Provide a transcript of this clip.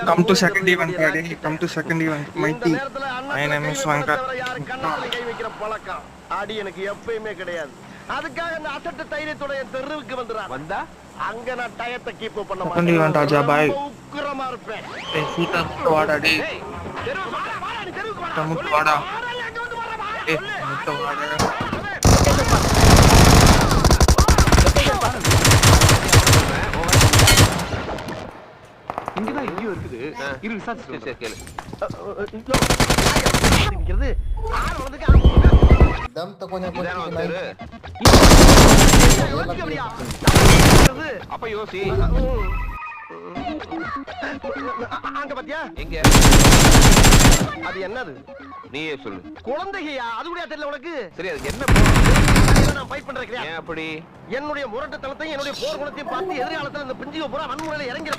Come to second event, Friday. Come to second event. Mighty. My name is Shankar. அடி எனக்கு எப்பயுமே கிடையாது. அதுக்காக அந்த அசட்ட தைரியத்தோட என் தெருவுக்கு வந்துறான். வந்தா அங்க நான் டயத்தை கீப் பண்ண மாட்டேன். Second event ஆஜா பாய். உக்கிரமா இருப்பேன். ஏய் சூட்டா வாடா டேய். தெருவுக்கு வாடா நீ தெருவுக்கு வாடா. முட்டு வாடா. ஏய் முட்டு வாடா. இங்கதான் எங்கேயோ இருக்குது. இரு விசாரிச்சு சரி கேளு. दम तो कोने कोने அப்ப யோசி அங்க பாத்தியா எங்க அது என்னது நீயே சொல்லு குழந்தையா அது கூட தெரியல உனக்கு சரி அதுக்கு என்ன நான் ஃபைட் பண்றேன் ஏன் அப்படி என்னுடைய முரட்டுத்தனத்தையும் என்னுடைய போர் குணத்தையும் பார்த்து எதிர்காலத்துல இந்த பிஞ்சிக பூரா வன்முறையில இறங்கி